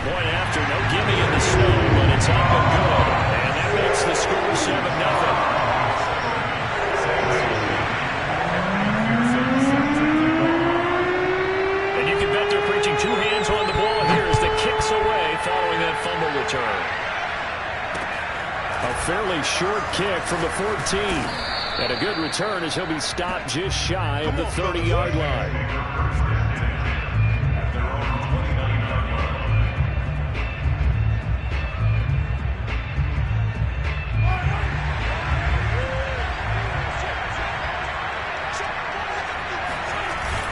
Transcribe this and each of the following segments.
Point after, no gimme in the snow, but it's up and good. And that makes the score 7-0. And you can bet they're preaching two hands on the ball here as the kick's away following that fumble return. A fairly short kick from the 14. And a good return as he'll be stopped just shy of the 30-yard line.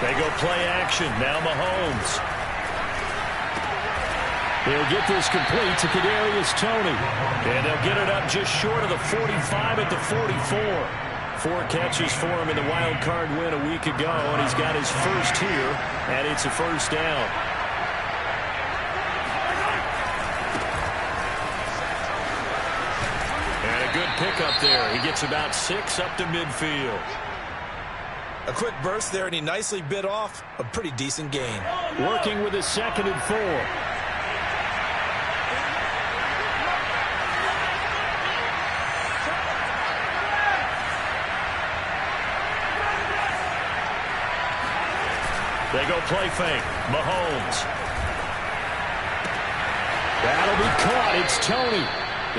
They go play action. Now Mahomes. He'll get this complete to Kadarius Toney. And they'll get it up just short of the 45 at the 44. 4 catches for him in the wild card win a week ago, and he's got his first here, and it's a first down. And a good pickup there. He gets about 6 up to midfield. A quick burst there, and he nicely bit off a pretty decent gain. Working with a 2nd and 4. They go play fake. Mahomes. That'll be caught. It's Tony.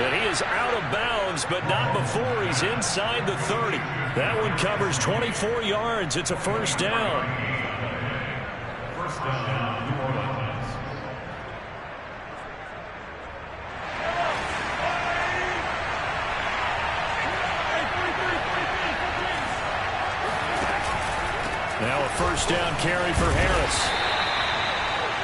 And he is out of bounds, but not before he's inside the 30. That one covers 24 yards. It's a first down. First down, New Orleans. Now a first down carry for Harris.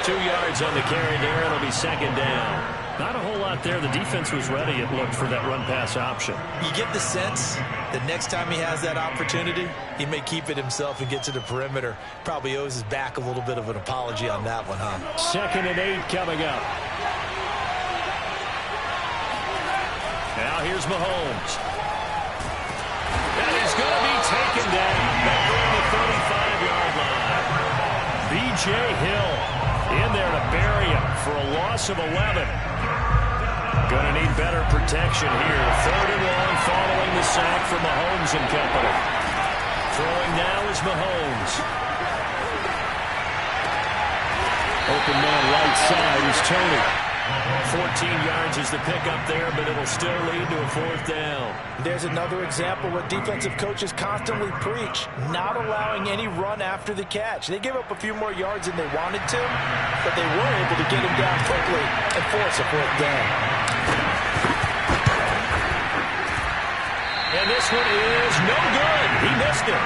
2 yards on the carry there. It'll be 2nd down. Not a whole lot there. The defense was ready, it looked, for that run-pass option. You get the sense that next time he has that opportunity, he may keep it himself and get to the perimeter. Probably owes his back a little bit of an apology on that one, huh? 2nd and 8 coming up. Now here's Mahomes. And he's going to be taken down back on the 35-yard line. B.J. Hill in there to bury him for a loss of 11. Going to need better protection here. 3rd and long following the sack from Mahomes and company. Throwing now is Mahomes. Open man right side is Tony. 14 yards is the pickup there, but it'll still lead to a 4th down. There's another example what defensive coaches constantly preach, not allowing any run after the catch. They gave up a few more yards than they wanted to, but they were able to get him down quickly and force a 4th down. And this one is no good. He missed it.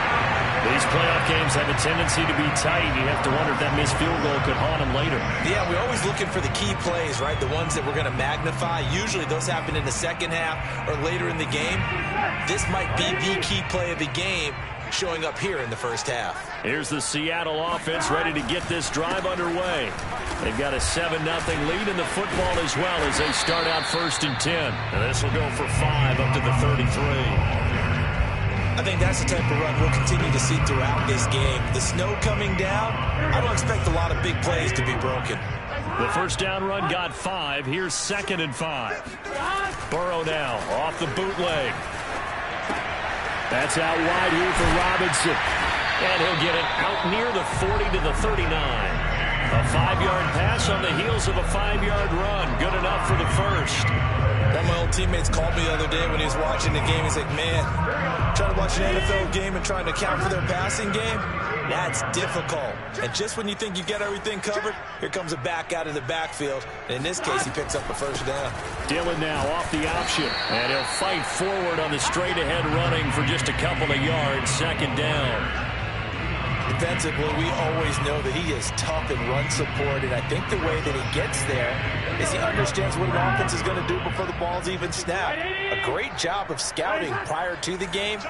These playoff games have a tendency to be tight. You have to wonder if that missed field goal could haunt him later. Yeah, we're always looking for the key plays, right? The ones that we're going to magnify. Usually those happen in the second half or later in the game. This might be the key play of the game showing up here in the first half. Here's the Seattle offense ready to get this drive underway. They've got a 7-0 lead in the football as well as they start out 1st and 10. And this will go for 5 up to the 33. I think that's the type of run we'll continue to see throughout this game. The snow coming down, I don't expect a lot of big plays to be broken. The first down run got 5. Here's 2nd and 5. Burrow now off the bootleg. That's out wide here for Robinson. And he'll get it out near the 40 to the 39. A 5-yard pass on the heels of a 5-yard run. Good enough for the first. One of my old teammates called me the other day when he was watching the game. He's like, man, trying to watch an NFL game and trying to account for their passing game, that's difficult. And just when you think you get everything covered, here comes a back out of the backfield. And in this case, he picks up a first down. Dillon now off the option. And he'll fight forward on the straight-ahead running for just a couple of yards. 2nd down. Defensively, we always know that he is tough in run support, and I think the way that he gets there is he understands what an offense is going to do before the ball's even snapped. A great job of scouting prior to the game,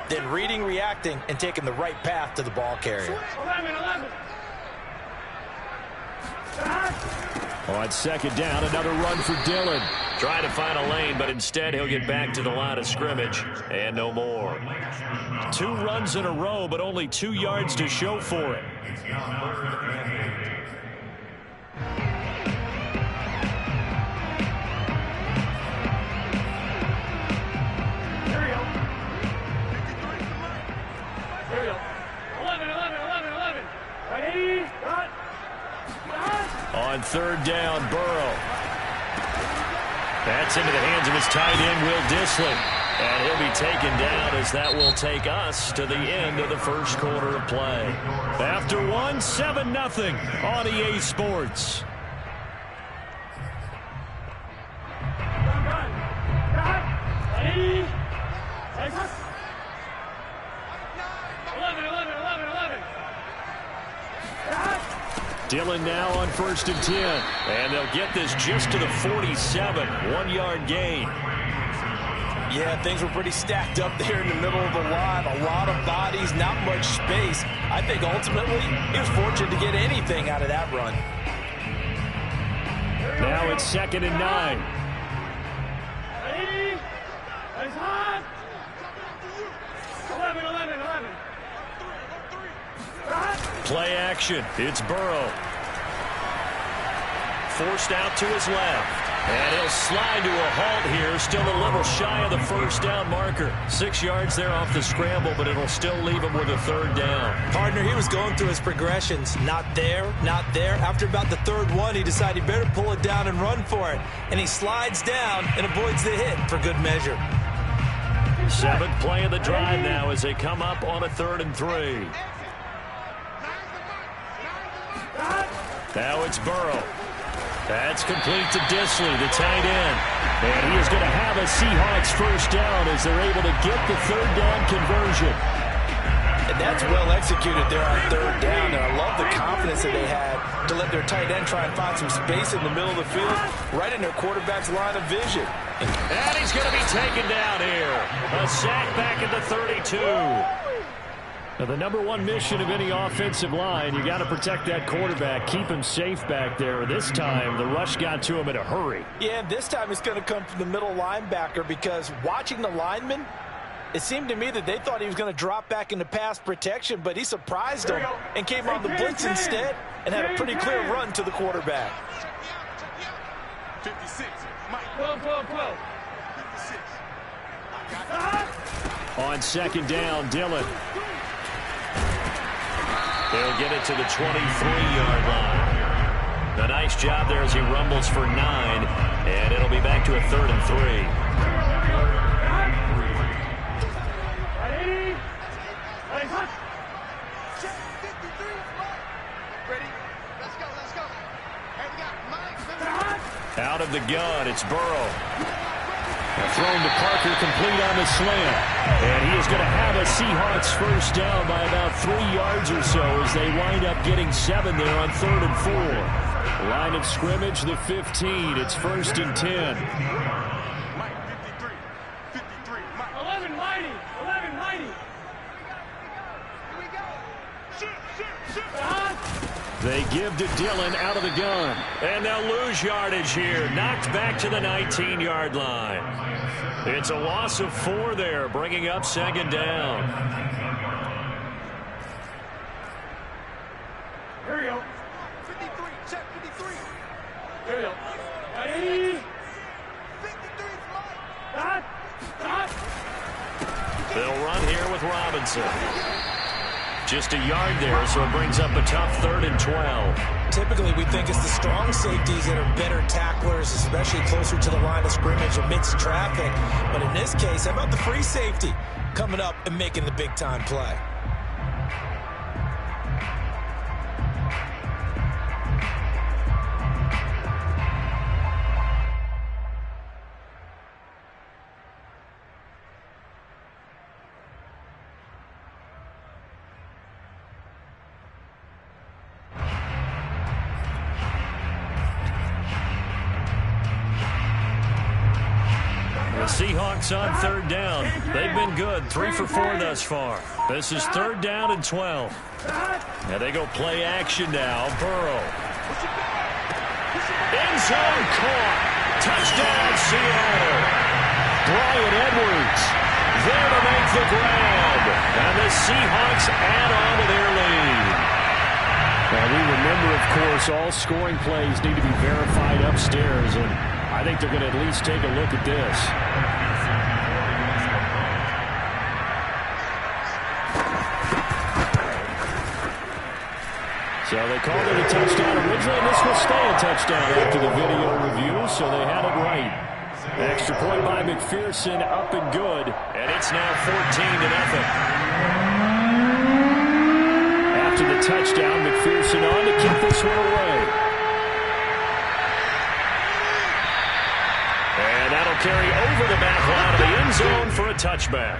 then reading, reacting, and taking the right path to the ball carrier. On 2nd down, another run for Dillon. Trying to find a lane, but instead he'll get back to the line of scrimmage. And no more. 2 runs in a row, but only 2 yards to show for it. There you go. 11. Ready, cut. On 3rd down, Burrow. That's into the hands of his tight end, Will Dissly. And he'll be taken down as that will take us to the end of the first quarter of play. After 7-0 on EA Sports. Ready, 11. Dillon now on 1st and 10. And they'll get this just to the 47. 1-yard gain. Yeah, things were pretty stacked up there in the middle of the line. A lot of bodies, not much space. I think ultimately he was fortunate to get anything out of that run. Now it's 2nd and 9. Ready? Nice hot. 11. Play action. It's Burrow. Forced out to his left. And he'll slide to a halt here. Still a little shy of the first down marker. 6 yards there off the scramble, but it'll still leave him with a 3rd down. Partner, he was going through his progressions. Not there, not there. After about the 3rd one, he decided he better pull it down and run for it. And he slides down and avoids the hit for good measure. 7th play of the drive now as they come up on a 3rd and 3. Now it's Burrow. That's complete to Disley, the tight end. And he is going to have a Seahawks 1st down as they're able to get the 3rd down conversion. And that's well executed there on 3rd down. And I love the confidence that they had to let their tight end try and find some space in the middle of the field, right in their quarterback's line of vision. And he's going to be taken down here. A sack back at the 32. Now, the #1 mission of any offensive line, you got to protect that quarterback, keep him safe back there. This time, the rush got to him in a hurry. Yeah, this time it's going to come from the middle linebacker because watching the lineman, it seemed to me that they thought he was going to drop back into pass protection, but he surprised them and came on the blitz instead and had a pretty clear run to the quarterback. 56. Mike. 12. 56. On 2nd down, Dillon. They'll get it to the 23-yard line. A nice job there as he rumbles for 9, and it'll be back to a 3rd and 3. Ready? Let's go. Hey, we got Mike. Out of the gun, it's Burrow. Thrown to Parker, complete on the slant. And he is going to have a Seahawks 1st down by about 3 yards or so as they wind up getting 7 there on 3rd and 4. Line of scrimmage, the 15. It's 1st and 10. Mike, 53. Mike. 11 mighty. Here we go. Shoot. They give to Dillon out of the gun. And they'll lose yardage here. Knocked back to the 19-yard line. It's a loss of 4 there, bringing up 2nd down. Here we go. 53. Check 53. Here we go. Ready? 53. Dot. They'll run here with Robinson. Just a yard there, so it brings up a tough 3rd and 12. Typically, we think it's the strong safeties that are better tacklers, especially closer to the line of scrimmage amidst traffic. But in this case, how about the free safety coming up and making the big-time play? Seahawks on 3rd down. They've been good, 3 for 4 thus far. This is 3rd down and 12. Now they go play action now. Burrow. End zone caught. Touchdown, Seattle. Bryan Edwards there to make the grab. And the Seahawks add on to their lead. Now we remember, of course, all scoring plays need to be verified upstairs, and I think they're going to at least take a look at this. So they called it a touchdown originally, and this will stay a touchdown after the video review, so they had it right. Extra point by McPherson, up and good, and it's now 14-0. After the touchdown, McPherson on to kick this one away. And that'll carry over the back line of the end zone for a touchback.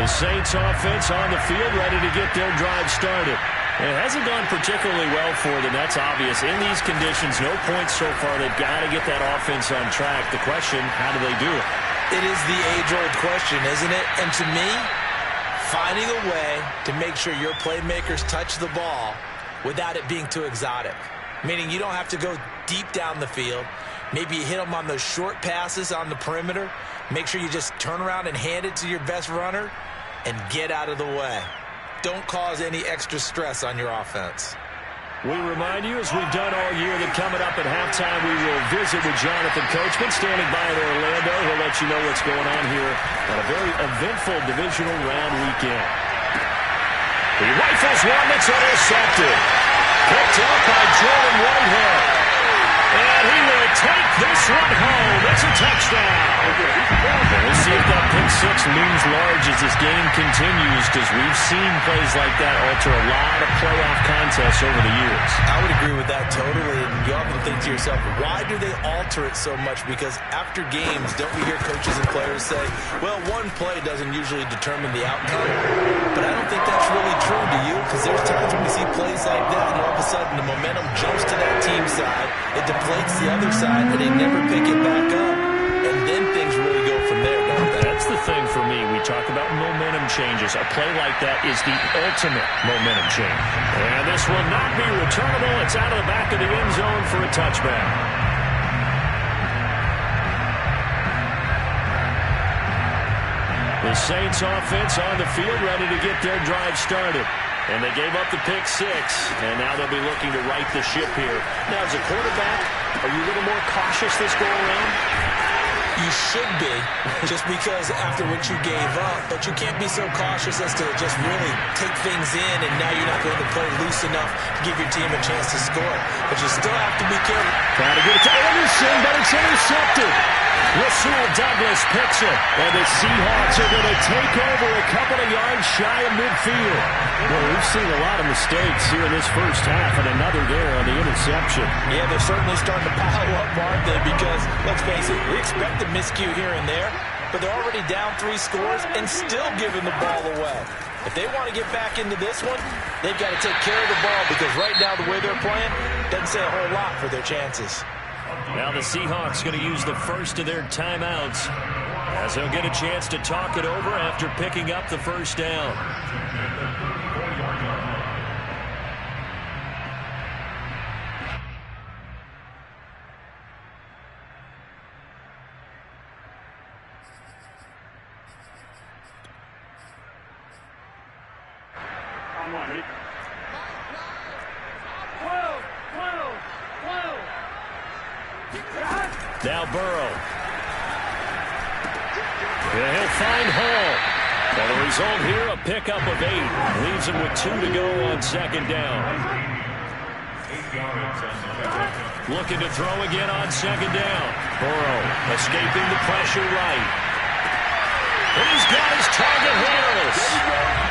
The Saints offense on the field, ready to get their drive started. It hasn't gone particularly well for them. That's obvious. In these conditions, no points so far. They've got to get that offense on track. The question, how do they do it? It is the age-old question, isn't it? And to me, finding a way to make sure your playmakers touch the ball without it being too exotic. Meaning you don't have to go deep down the field. Maybe you hit them on those short passes on the perimeter. Make sure you just turn around and hand it to your best runner and get out of the way. Don't cause any extra stress on your offense. We remind you, as we've done all year, that coming up at halftime, we will visit with Jonathan Coachman, standing by in Orlando. He'll let you know what's going on here on a very eventful divisional round weekend. He rifles one that's intercepted. Picked up by Jordan Whitehead. And he will take this one home. It's a touchdown. And we'll see if that pick six looms large as this game continues, because we've seen plays like that alter a lot of playoff contests over the years. I would agree with that totally. And you often think to yourself, why do they alter it so much? Because after games, don't we hear coaches and players say, well, one play doesn't usually determine the outcome. But I don't think that's really true, do you? Because there's times when we see plays like that, and all of a sudden the momentum jumps to that team side. It deflates the other side, and they never pick it back up. And then things really go from there, don't they? That's the thing for me. We talk about momentum changes. A play like that is the ultimate momentum change. And this will not be returnable. It's out of the back of the end zone for a touchback. The Saints offense on the field, ready to get their drive started. And they gave up the pick six, and now they'll be looking to right the ship here. Now, as a quarterback, are you a little more cautious this go-around? You should be, just because after what you gave up, but you can't be so cautious as to just really take things in, and now you're not going to play loose enough to give your team a chance to score. But you still have to be careful. Trying to get it to Anderson, but it's intercepted. Rasul Douglas picks it, and the Seahawks are going to take over a couple of yards shy of midfield. Well, we've seen a lot of mistakes here in this first half, and another there on the interception. Yeah, they're certainly starting to pile up, aren't they? Because, let's face it, we expect a miscue here and there, but they're already down 3 scores and still giving the ball away. If they want to get back into this one, they've got to take care of the ball, because right now the way they're playing doesn't say a whole lot for their chances. Now the Seahawks going to use the first of their timeouts, as they'll get a chance to talk it over after picking up the first down. Now Burrow. Yeah, he'll find Hall. And the result here, a pickup of 8. Leaves him with 2 to go on second down. Looking to throw again on second down. Burrow escaping the pressure right. And he's got his target, Harris.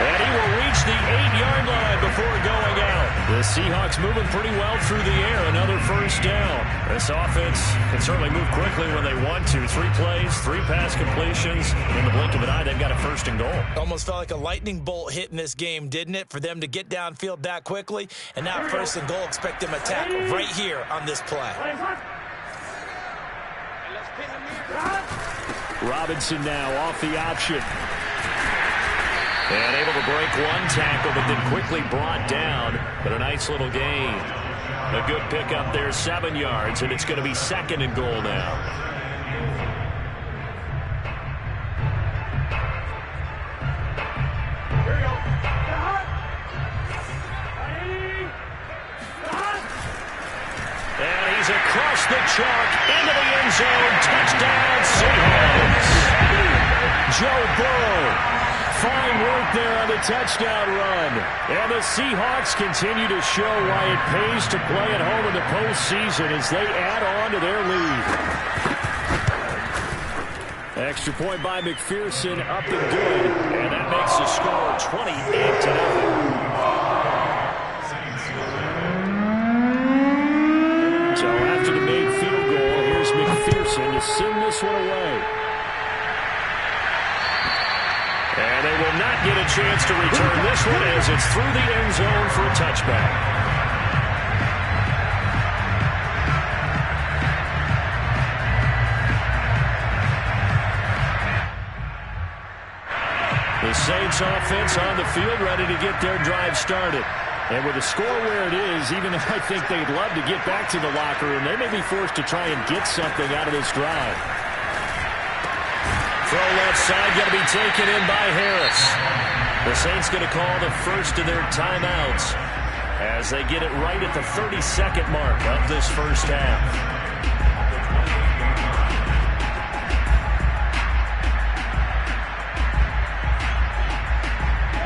And he will reach the 8-yard line before going out. The Seahawks moving pretty well through the air. Another first down. This offense can certainly move quickly when they want to. 3 plays, 3 pass completions. In the blink of an eye, they've got a first and goal. Almost felt like a lightning bolt hit in this game, didn't it? For them to get downfield that quickly. And now first and goal, expect them to attack right here on this play. Robinson now off the option. And able to break one tackle, but then quickly brought down. But a nice little gain. A good pickup there, 7 yards, and it's going to be second and goal now. And he's across the chalk into the end zone. Touchdown, Seahawks. Joe Burrow. Fine work there on the touchdown run. And the Seahawks continue to show why it pays to play at home in the postseason as they add on to their lead. Extra point by McPherson, up and good. And that makes the score 28-0. So after the made field goal, here's McPherson to send this one away. And they will not get a chance to return this one as it's through the end zone for a touchback. The Saints offense on the field ready to get their drive started. And with the score where it is, even if I think they'd love to get back to the locker room, they may be forced to try and get something out of this drive. Throw left side going to be taken in by Harris. The Saints going to call the first of their timeouts as they get it right at the 32nd mark of this first half.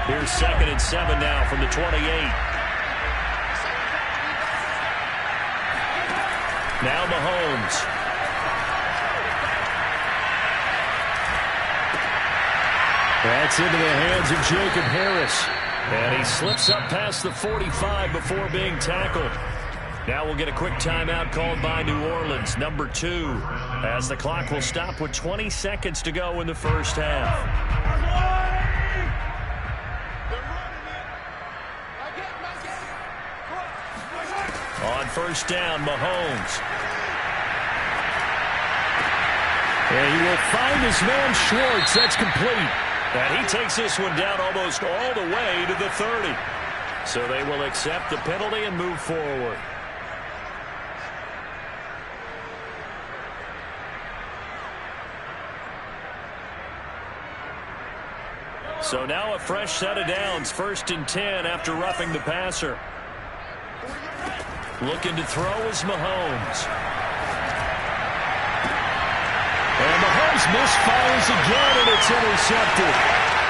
Here's 2nd and 7 now from the 28. Now Mahomes. That's into the hands of Jacob Harris. And he slips up past the 45 before being tackled. Now we'll get a quick timeout called by New Orleans, number 2, as the clock will stop with 20 seconds to go in the first half. On first down, Mahomes. And he will find his man Schwartz. That's complete. And he takes this one down almost all the way to the 30. So they will accept the penalty and move forward. So now a fresh set of downs. 1st and 10 after roughing the passer. Looking to throw is Mahomes. And Mahomes misfires again, and it's intercepted.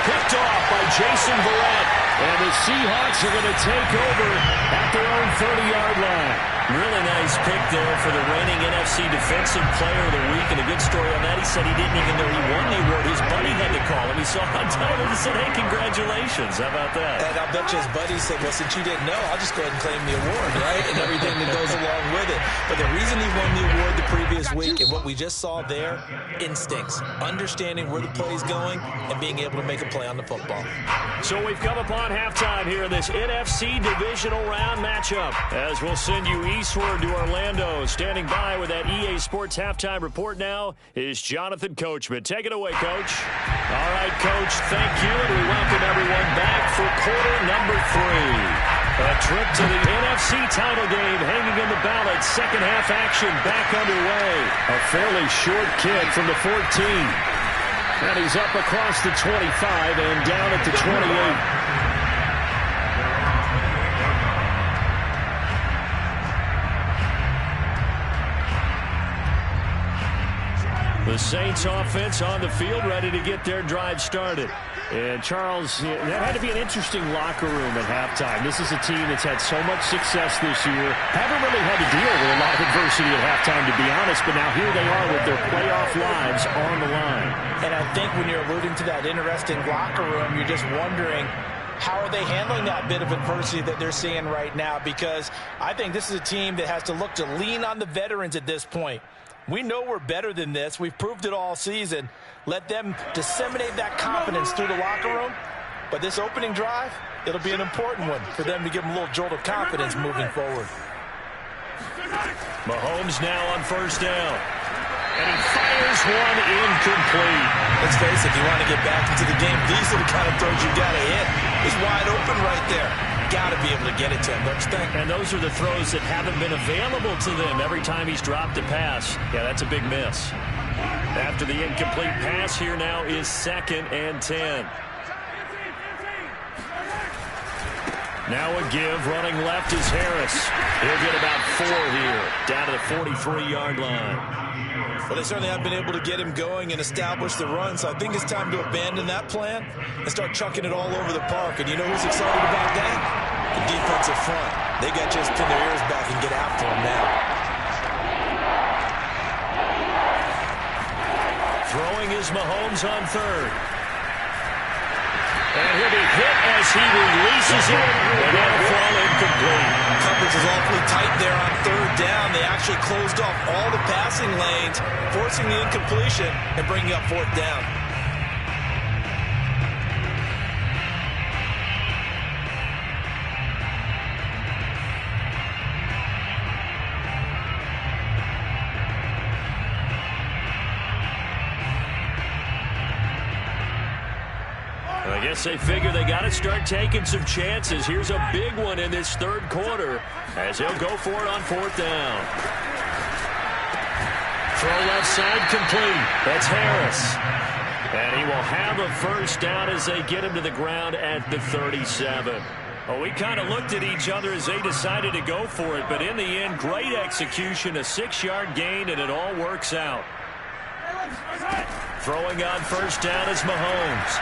Picked off by Jason Verrett. And the Seahawks are going to take over at their own 30-yard line. Really nice pick there for the reigning NFC Defensive Player of the Week. And a good story on that, he said he didn't even know he won the award. His buddy had to call him. He saw it on television and said, hey, congratulations. How about that? And I'll bet you his buddy said, well, since you didn't know, I'll just go ahead and claim the award, right? And everything that goes along with it. But the reason he won the award the previous week and what we just saw there, instincts, understanding where the play's going and being able to make a play on the football. So we've come upon halftime here in this NFC Divisional Round matchup as we'll send you eastward to Orlando. Standing by with that EA Sports halftime report now is Jonathan Coachman. Take it away, Coach. All right, Coach, thank you, and we welcome everyone back for quarter number 3. A trip to the NFC title game hanging in the balance. Second half action back underway. A fairly short kick from the 14. And he's up across the 25 and down at the 28. The Saints offense on the field ready to get their drive started. And Charles, that had to be an interesting locker room at halftime. This is a team that's had so much success this year. Haven't really had to deal with a lot of adversity at halftime, to be honest, but now here they are with their playoff lives on the line. And I think when you're alluding to that interesting locker room, you're just wondering, how are they handling that bit of adversity that they're seeing right now? Because I think this is a team that has to look to lean on the veterans at this point. We know we're better than this. We've proved it all season. Let them disseminate that confidence through the locker room. But this opening drive, it'll be an important one for them to give them a little jolt of confidence moving forward. Mahomes now on first down. And he fires one incomplete. Let's face it, if you want to get back into the game, these are the kind of throws you got to hit. He's wide open right there. Got to be able to get it to him, don't you think? And those are the throws that haven't been available to them every time he's dropped a pass. Yeah, that's a big miss. After the incomplete pass, here now is 2nd and 10. Now a give, running left is Harris. He'll get about 4 here, down to the 43-yard line. Well, they certainly have been able to get him going and establish the run, so I think it's time to abandon that plan and start chucking it all over the park. And you know who's excited about that? The defensive front. They got to just pin their ears back and get after him now. Throwing is Mahomes on 3rd. And he'll be hit as he releases it. And that'll fall incomplete. Coverage is awfully tight there on 3rd down. They actually closed off all the passing lanes, forcing the incompletion and bringing up 4th down. guess they figure they got to start taking some chances. Here's a big one in this third quarter as he'll go for it on fourth down. Throw left side complete. That's Harris. And he will have a first down as they get him to the ground at the 37. Well, we kind of looked at each other as they decided to go for it, but in the end, great execution, a 6-yard gain, and it all works out. Throwing on first down is Mahomes.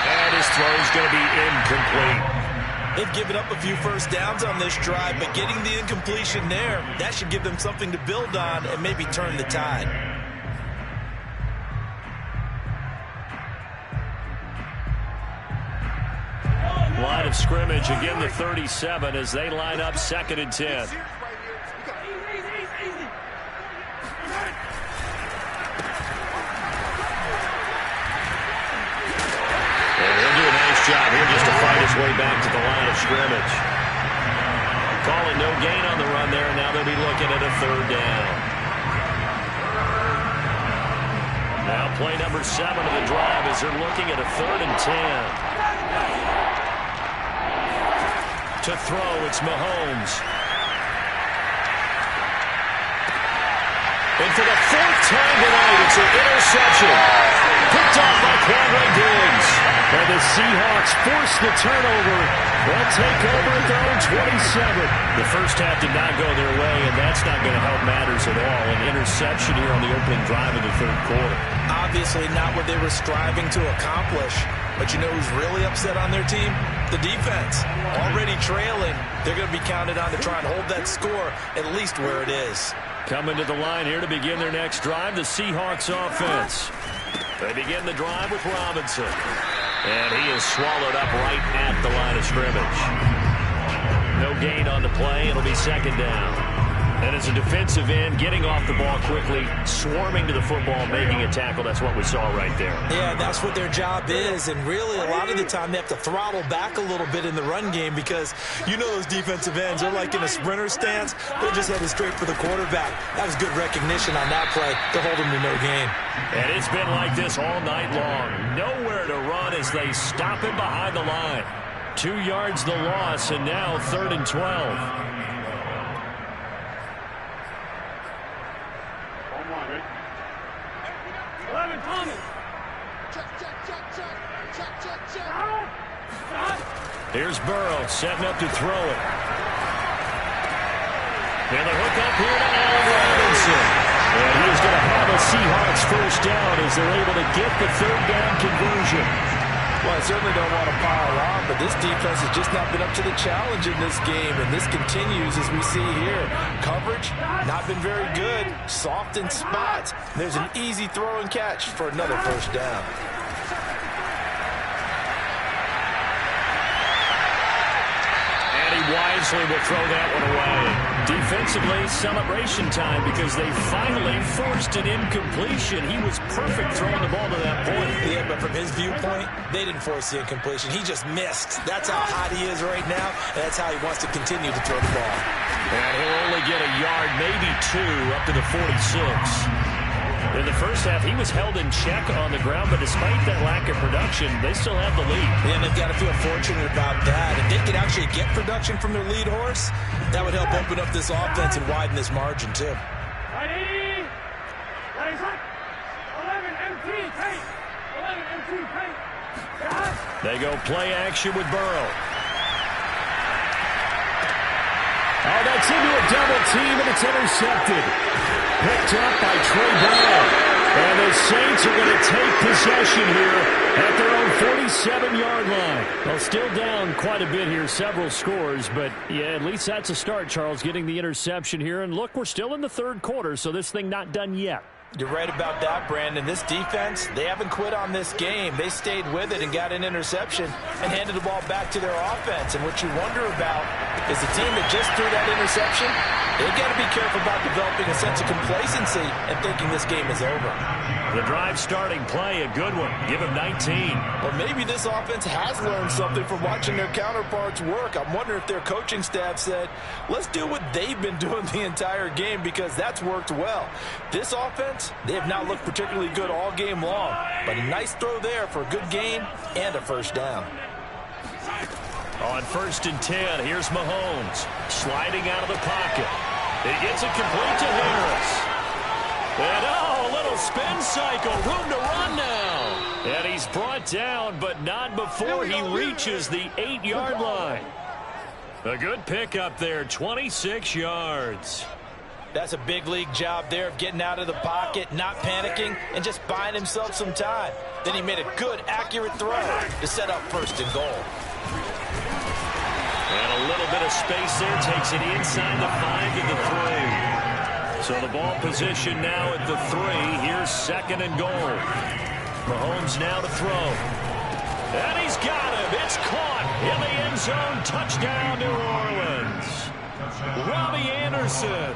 And his throw is going to be incomplete. They've given up a few first downs on this drive, but getting the incompletion there, that should give them something to build on and maybe turn the tide. Line of scrimmage, again the 37 as they line up 2nd and 10. Job here just to fight his way back to the line of scrimmage. Calling no gain on the run there, and now they'll be looking at a 3rd down. Now play number 7 of the drive as they're looking at a 3rd and 10. To throw, it's Mahomes. And for the 4th time tonight, it's an interception. Picked off by Quandre Diggs. And the Seahawks force the turnover. They'll take over at their own 27. The first half did not go their way, and that's not going to help matters at all. An interception here on the opening drive of the 3rd quarter. Obviously not what they were striving to accomplish. But you know who's really upset on their team? The defense. Already trailing. They're going to be counted on to try and hold that score at least where it is. Coming to the line here to begin their next drive, the Seahawks offense. They begin the drive with Robinson. And he is swallowed up right at the line of scrimmage. No gain on the play. It'll be 2nd down. And as a defensive end, getting off the ball quickly, swarming to the football, making a tackle. That's what we saw right there. Yeah, that's what their job is. And really, a lot of the time, they have to throttle back a little bit in the run game because you know those defensive ends, they're like in a sprinter stance. They're just headed straight for the quarterback. That was good recognition on that play to hold them to no gain. And it's been like this all night long. Nowhere to run as they stop him behind the line. 2 yards the loss, and now 3rd and 12. Here's Burrow setting up to throw it. And the hook up here to Allen Robinson. And he is going to have a Seahawks first down as they're able to get the 3rd down conversion. Well, I certainly don't want to pile on, but this defense has just not been up to the challenge in this game, and this continues as we see here. Coverage, not been very good. Soft in spots. There's an easy throw and catch for another first down. Wisely will throw that one away. Defensively, celebration time because they finally forced an incompletion. He was perfect throwing the ball to that point. Yeah, but from his viewpoint, they didn't force the incompletion. He just missed. That's how hot he is right now, and that's how he wants to continue to throw the ball. And he'll only get a yard, maybe 2, up to the 46. In the first half, he was held in check on the ground, but despite that lack of production, they still have the lead. And they've got to feel fortunate about that. If they could actually get production from their lead horse, that would help open up this offense and widen this margin, too. Ready? Ready, set. 11 MT, take. 11 MT, take. They go play action with Burrow. Oh, that's into a double team, and it's intercepted. Picked up by Trey Brown. And the Saints are going to take possession here at their own 47-yard line. Well, still down quite a bit here, several scores, but yeah, at least that's a start, Charles, getting the interception here. And look, we're still in the 3rd quarter, so this thing not done yet. You're right about that, Brandon. This defense, they haven't quit on this game. They stayed with it and got an interception and handed the ball back to their offense. And what you wonder about is the team that just threw that interception, they've got to be careful about developing a sense of complacency and thinking this game is over. The drive starting play, a good one. Give him 19. Or maybe this offense has learned something from watching their counterparts work. I'm wondering if their coaching staff said, let's do what they've been doing the entire game because that's worked well. This offense, defense. They have not looked particularly good all game long, but a nice throw there for a good gain and a first down. On 1st and 10, here's Mahomes sliding out of the pocket. He gets it complete to Harris. And a little spin cycle, room to run now. And he's brought down, but not before he reaches the 8-yard line. A good pickup there, 26 yards. That's a big league job there of getting out of the pocket, not panicking, and just buying himself some time. Then he made a good, accurate throw to set up 1st and goal. And a little bit of space there takes it inside the 5 to the 3. So the ball position now at the 3. Here's 2nd and goal. Mahomes now to throw. And he's got him. It's caught in the end zone. Touchdown, New Orleans. Robbie Anderson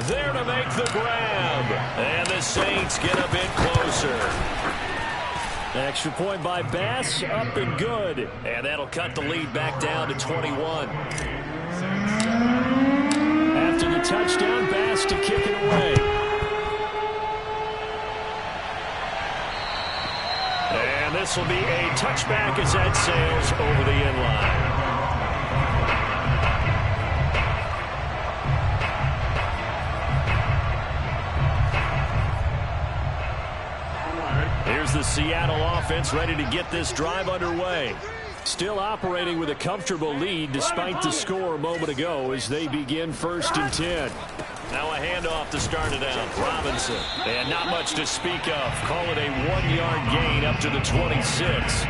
there to make the grab. And the Saints get a bit closer. Extra point by Bass, up and good. And that'll cut the lead back down to 21. After the touchdown, Bass to kick it away. And this will be a touchback as that sails over the end line. Here's the Seattle offense ready to get this drive underway. Still operating with a comfortable lead despite the score a moment ago as they begin 1st and 10. Now a handoff to start it out. Robinson. And not much to speak of. Call it a 1-yard gain up to the 26.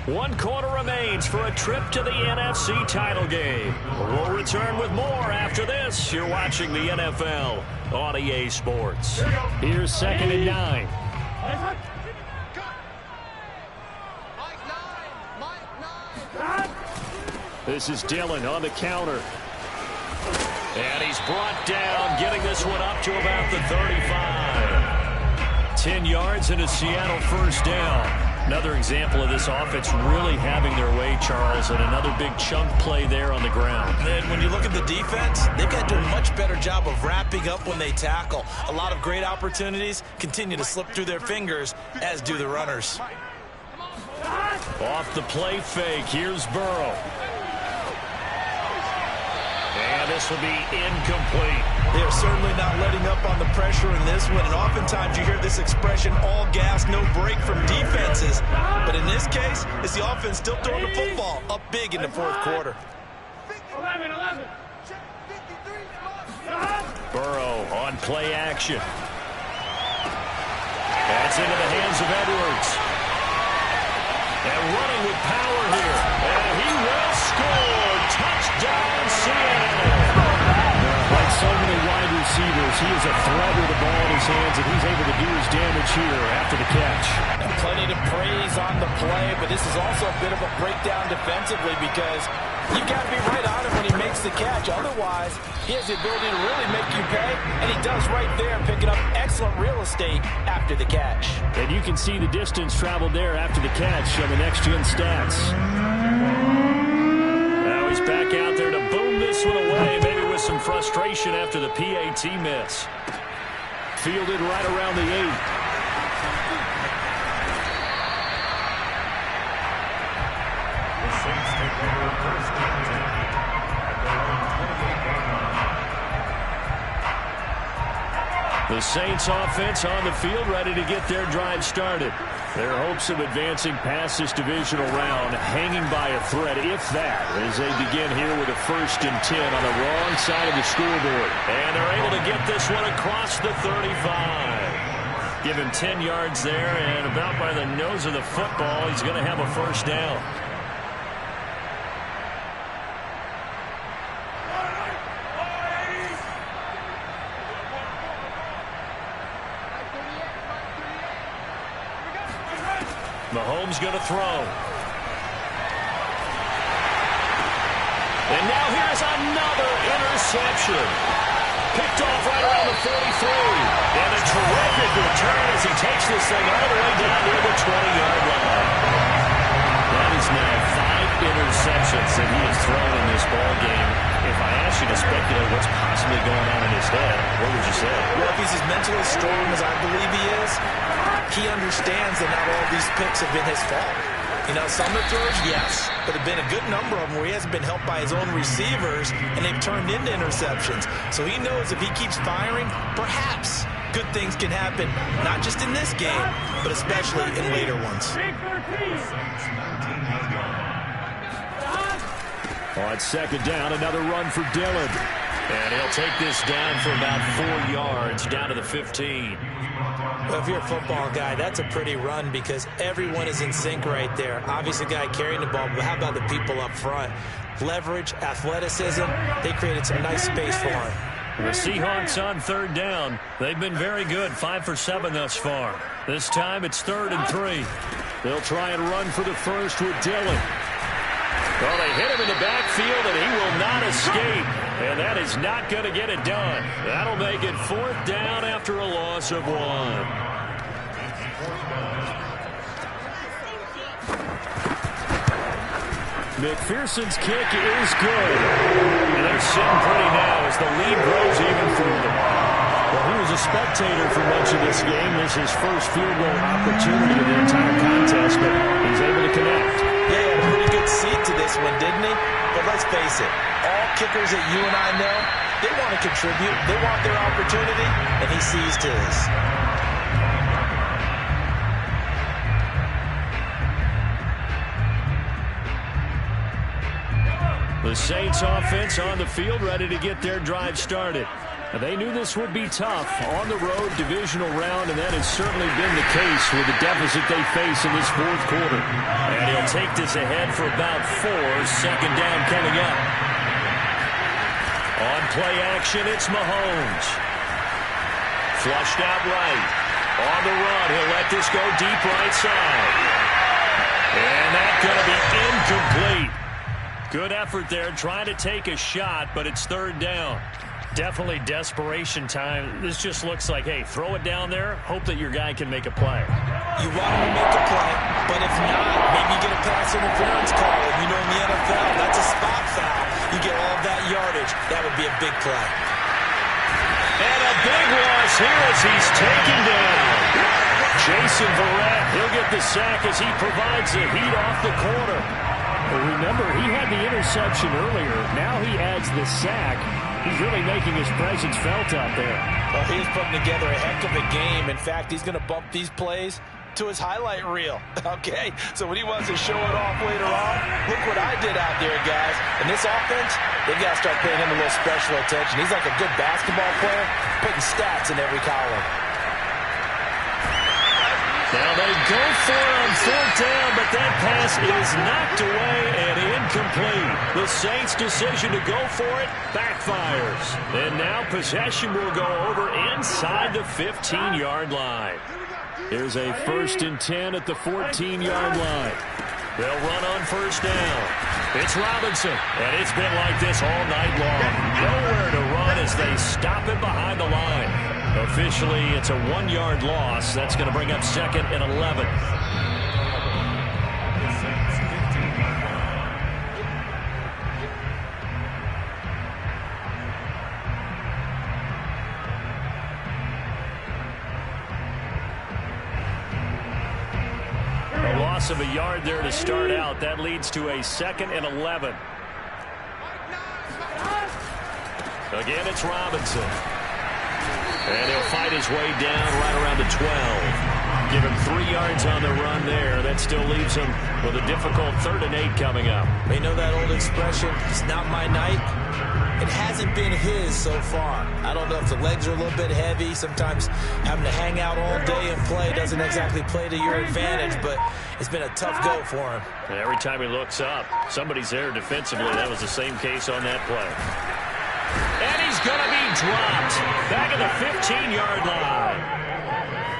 One quarter remains for a trip to the NFC title game. We'll return with more after this. You're watching the NFL on EA Sports. Here's 2nd and 9. This is Dillon on the counter. And he's brought down, getting this one up to about the 35. 10 yards and a Seattle first down. Another example of this offense really having their way, Charles, and another big chunk play there on the ground. And when you look at the defense, they've got to do a much better job of wrapping up when they tackle. A lot of great opportunities continue to slip through their fingers, as do the runners. Off the play fake, here's Burrow. And this will be incomplete. They are certainly not letting up on the pressure in this one, and oftentimes you hear this expression, all gas, no break from defenses. But in this case, it's the offense still throwing the football up big in the 4th quarter. 11. Burrow on play action. That's into the hands of Edwards. And running with power here. And he will score. Touchdown, Seattle. Like so many wide receivers, he is a threat with the ball in his hands, and he's able to do his damage here after the catch. And plenty to praise on the play, but this is also a bit of a breakdown defensively because you've got to be right on him when he makes the catch. Otherwise, he has the ability to really make you pay, and he does right there, picking up excellent real estate after the catch. And you can see the distance traveled there after the catch on the next-gen stats. Now he's back out there to boom this one away, maybe with some frustration after the PAT miss. Fielded right around the 8. The Saints offense on the field ready to get their drive started. Their hopes of advancing past this divisional round hanging by a thread, if that, as they begin here with a 1st and 10 on the wrong side of the scoreboard. And they're able to get this one across the 35. Give him 10 yards there, and about by the nose of the football, he's going to have a first down. Mahomes going to throw. And now here's another interception. Picked off right around the 43. And a terrific make the return as he takes this thing all the way down near the 20-yard line. That is now 5 interceptions that he has thrown in this ball game. If I asked you to speculate what's possibly going on in his head, what would you say? Well, if he's as mentally strong as I believe he is, he understands that not all these picks have been his fault. You know, some of the throws, yes, but there have been a good number of them where he hasn't been helped by his own receivers, and they've turned into interceptions. So he knows if he keeps firing, perhaps good things can happen, not just in this game, but especially in later ones. On second down, another run for Dillon. And he'll take this down for about 4 yards, down to the 15. Well, if you're a football guy, that's a pretty run because everyone is in sync right there. Obviously, the guy carrying the ball, but how about the people up front? Leverage, athleticism, they created some nice space for him. The Seahawks on third down. They've been very good, 5 for 7 thus far. This time it's 3rd and 3. They'll try and run for the first with Dillon. Well, they hit him in the backfield, and he will not escape. And that is not going to get it done. That'll make it 4th down after a loss of 1. McPherson's kick is good. And they're sitting pretty now as the lead grows even further. Well, he was a spectator for much of this game. This is his first field goal opportunity of the entire contest, but he's able to connect. Yeah, he had a pretty good seat to this one, didn't he? But let's face it, all kickers that you and I know, they want to contribute. They want their opportunity, and he seized his. The Saints offense on the field, ready to get their drive started. They knew this would be tough on the road divisional round, and that has certainly been the case with the deficit they face in this 4th quarter. And he'll take this ahead for about 4. Second down coming up. On play action, it's Mahomes. Flushed out right. On the run, he'll let this go deep right side. And that's going to be incomplete. Good effort there, trying to take a shot, but it's 3rd down. Definitely desperation time. This just looks like, hey, throw it down there, hope that your guy can make a play. You want him to make a play, but if not, maybe you get a pass interference call. And you know in the NFL, that's a spot foul. You get all of that yardage. That would be a big play. And a big loss here as he's taken down. Jason Verrett, he'll get the sack as he provides the heat off the corner. Well, remember, he had the interception earlier. Now he adds the sack. He's really making his presence felt out there. Well, he's putting together a heck of a game. In fact, he's going to bump these plays to his highlight reel. Okay, so when he wants to show it off later on, look what I did out there, guys. And this offense, they've got to start paying him a little special attention. He's like a good basketball player, putting stats in every column. Now they go for it on 4th down, but that pass is knocked away and incomplete. The Saints' decision to go for it backfires. And now possession will go over inside the 15-yard line. Here's a 1st and 10 at the 14-yard line. They'll run on 1st down. It's Robinson, and it's been like this all night long. Nowhere to run as they stop it behind the line. Officially, it's a 1-yard loss. That's going to bring up 2nd and 11. A loss of a yard there to start out. That leads to a 2nd and 11. Again, it's Robinson. And he'll fight his way down right around the 12. Give him 3 yards on the run there. That still leaves him with a difficult 3rd and 8 coming up. You know that old expression, it's not my night? It hasn't been his so far. I don't know if the legs are a little bit heavy. Sometimes having to hang out all day and play doesn't exactly play to your advantage, but it's been a tough go for him. And every time he looks up, somebody's there defensively. That was the same case on that play. And he's going to be dropped back at the 15-yard line.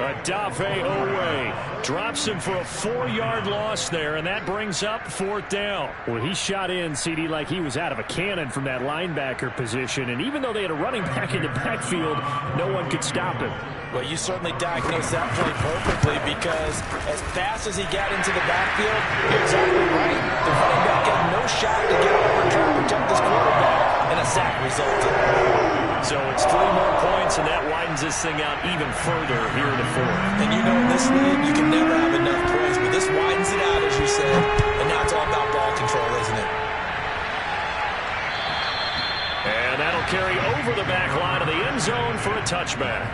Adave Owe drops him for a 4-yard loss there, and that brings up 4th down. Well, he shot in, CD, like he was out of a cannon from that linebacker position, and even though they had a running back in the backfield, no one could stop him. Well, you certainly diagnosed that play perfectly, because as fast as he got into the backfield, you're exactly right. The running back had no shot to get over and try to protect this quarterback, and a sack resulted. So it's 3 more points, and that widens this thing out even further here in the 4th. And you know, in this league, you can never have enough points, but this widens it out, as you said, and now it's all about ball control, isn't it? And that'll carry over the back line of the end zone for a touchback.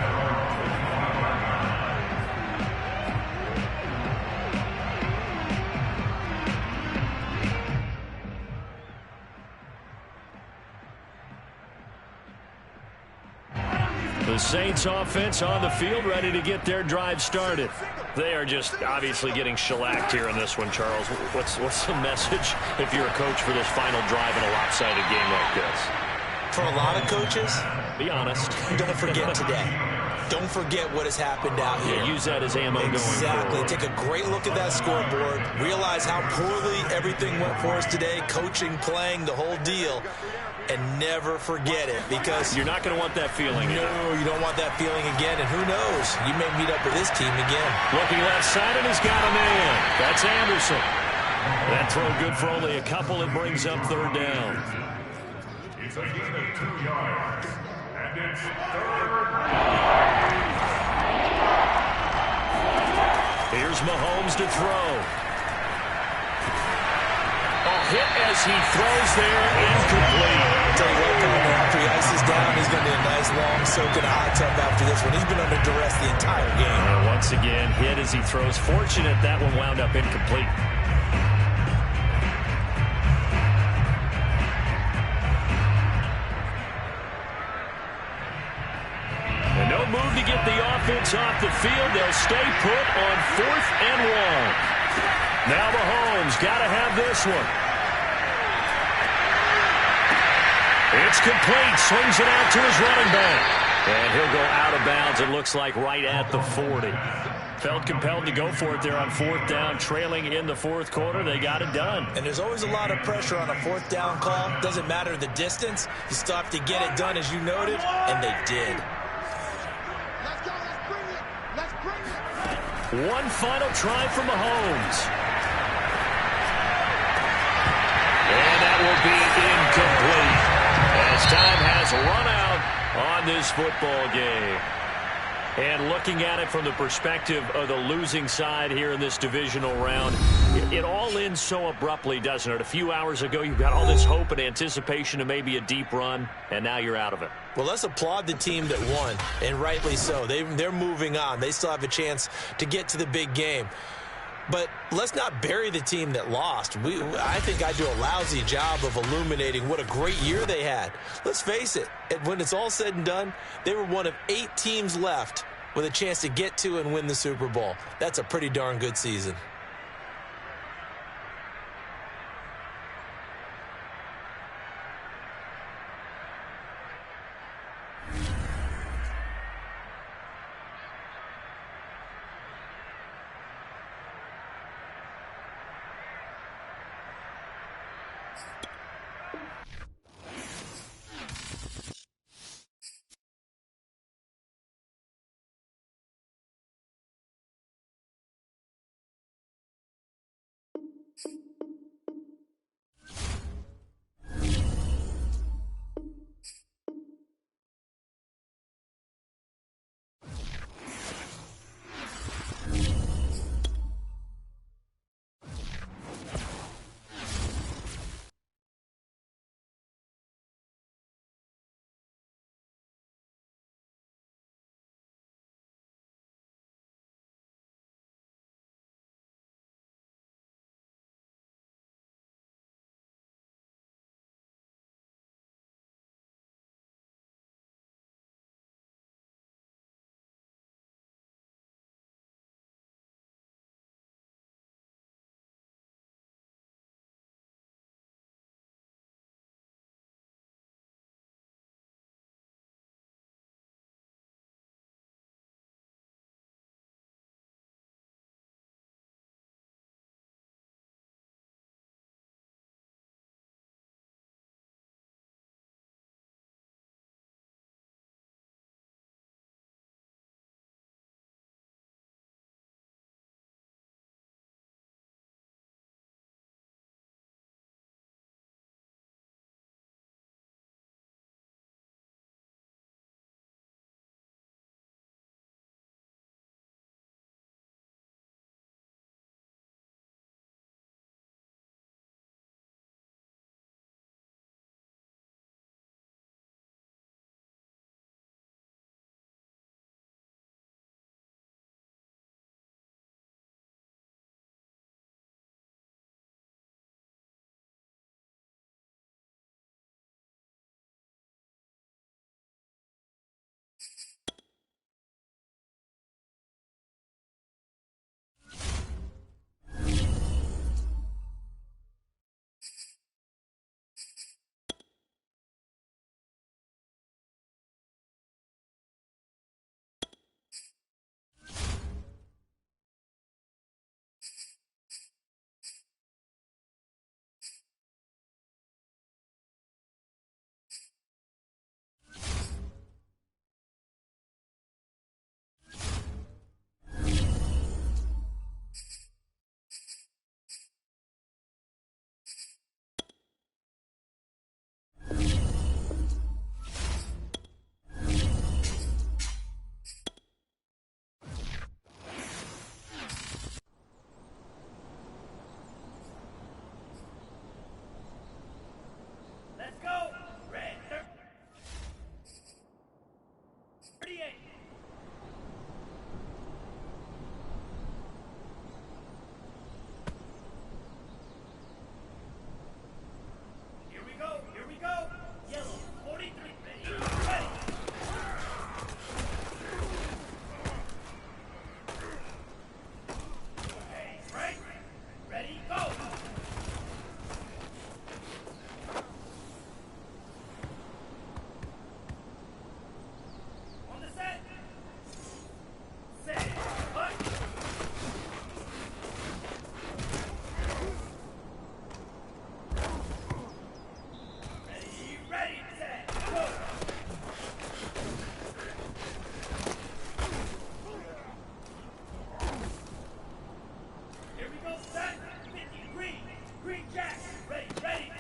The Saints offense on the field, ready to get their drive started. They are just obviously getting shellacked here in this one, Charles. What's the message if you're a coach for this final drive in a lopsided game like this? For a lot of coaches, be honest. Don't forget today. Don't forget what has happened out here. Yeah, use that as ammo going forward. Exactly. Take a great look at that scoreboard. Realize how poorly everything went for us today. Coaching, playing, the whole deal. And never forget it, because you're not going to want that feeling. No, you don't want that feeling again. And who knows? You may meet up with this team again. Looking left side, and he's got a man. That's Anderson. That throw good for only a couple. It brings up 3rd down. It's a gain of 2 yards, and it's 3rd. Here's Mahomes to throw. Hit as he throws there, incomplete. I'll tell you what, Palmer, after he ices down, he's going to need a nice long soak in a hot tub after this one. He's been under duress the entire game. Once again, hit as he throws. Fortunate that one wound up incomplete. And no move to get the offense off the field. They'll stay put on 4th and 1. Now Mahomes got to have this one. It's complete. Swings it out to his running back. And he'll go out of bounds, it looks like, right at the 40. Felt compelled to go for it there on 4th down, trailing in the 4th quarter. They got it done. And there's always a lot of pressure on a 4th down call. Doesn't matter the distance. You still have to get it done, as you noted, and they did. Let's go. Let's bring it. Let's bring it. One final try for Mahomes. And that will be incomplete, as time has run out on this football game. And looking at it from the perspective of the losing side here in this divisional round, it all ends so abruptly, doesn't it? A few hours ago, you've got all this hope and anticipation of maybe a deep run, and now you're out of it. Well, let's applaud the team that won, and rightly so. They're moving on. They still have a chance to get to the big game. But let's not bury the team that lost. I think I do a lousy job of illuminating what a great year they had. Let's face it, when it's all said and done, they were one of 8 teams left with a chance to get to and win the Super Bowl. That's a pretty darn good season. 38. Here we go, here we go. Yellow, 43, ready, ready. Okay, right, ready, go. On the set. Set, hut. Ready, ready, set, go. Here we go, set, 50, green, green jack, ready, ready.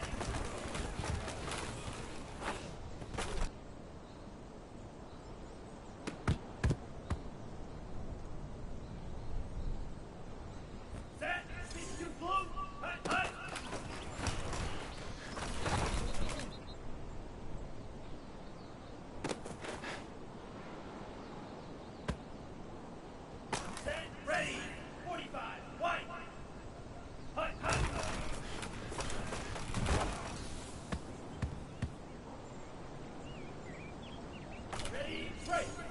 Set, 62 blue, hut, hut. Set, ready, 45, white. Hut, hut. Ready, straight.